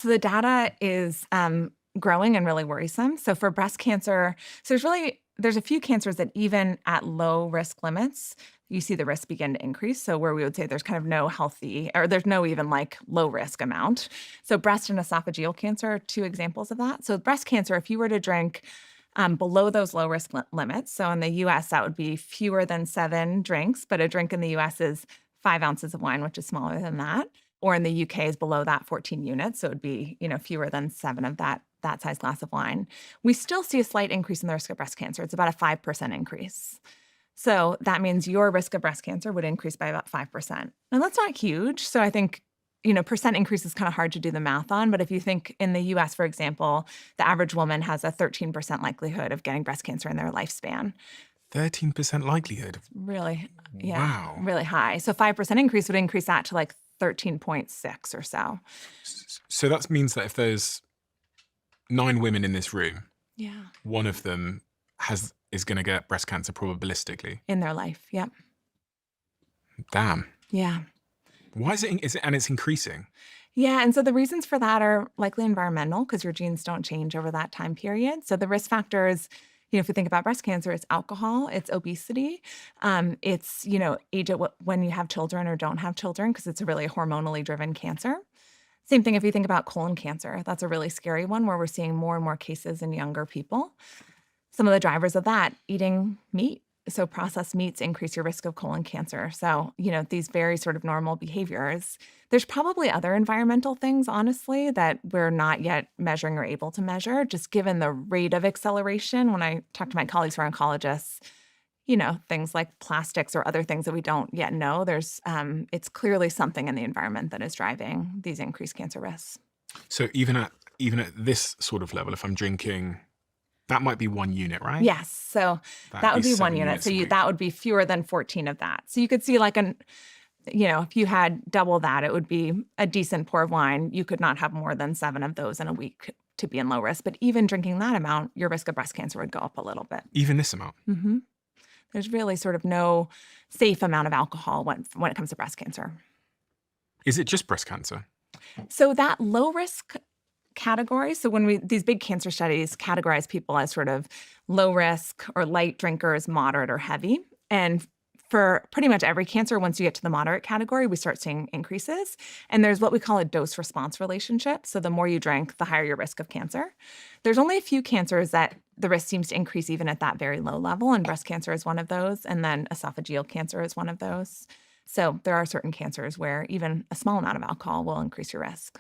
So the data is growing and really worrisome. So for breast cancer, there's a few cancers that even at low risk limits, you see the risk begin to increase. So where we would say there's kind of no healthy or there's no even like low risk amount. So breast and esophageal cancer are two examples of that. So breast cancer, if you were to drink below those low risk limits, so in the US, that would be fewer than 7 drinks, but a drink in the US is 5 ounces of wine, which is smaller than that. Or in the UK is below that 14 units, so it would be fewer than 7 of that size glass of wine. We still see a slight increase in the risk of breast cancer. It's about a 5% increase. So that means your risk of breast cancer would increase by about 5%. Now that's not huge. So I think, percent increase is kind of hard to do the math on. But if you think in the US, for example, the average woman has a 13% likelihood of getting breast cancer in their lifespan. 13% likelihood. Really, yeah, Wow. really high. So 5% increase would increase that to like 13.6 or so. So that means that if there's 9 women in this room, Yeah. one of them is going to get breast cancer probabilistically. In their life. Yep. Damn. Yeah. Why and it's increasing? Yeah. And so the reasons for that are likely environmental because your genes don't change over that time period. So the risk factors, if you think about breast cancer, it's alcohol, it's obesity, it's, age at when you have children or don't have children because it's a really hormonally driven cancer. Same thing if you think about colon cancer. That's a really scary one where we're seeing more and more cases in younger people. Some of the drivers of that, eating meat. So processed meats increase your risk of colon cancer. So, these very sort of normal behaviors. There's probably other environmental things, honestly, that we're not yet measuring or able to measure, just given the rate of acceleration. When I talk to my colleagues who are oncologists, things like plastics or other things that we don't yet know, it's clearly something in the environment that is driving these increased cancer risks. So even at this sort of level, if I'm drinking, that might be 1 unit, right? Yes. So That'd that would be be 1 7 unit. units So a week. that would be fewer than 14 of that. So you could see if you had double that, it would be a decent pour of wine. You could not have more than 7 of those in a week to be in low risk. But even drinking that amount, your risk of breast cancer would go up a little bit. Even this amount? Mm-hmm. There's really sort of no safe amount of alcohol when it comes to breast cancer. Is it just breast cancer? So that low risk category, so when these big cancer studies categorize people as sort of low risk or light drinkers, moderate or heavy. And for pretty much every cancer, once you get to the moderate category, we start seeing increases. And there's what we call a dose-response relationship. So the more you drink, the higher your risk of cancer. There's only a few cancers that the risk seems to increase even at that very low level, and breast cancer is one of those, and then esophageal cancer is one of those. So there are certain cancers where even a small amount of alcohol will increase your risk.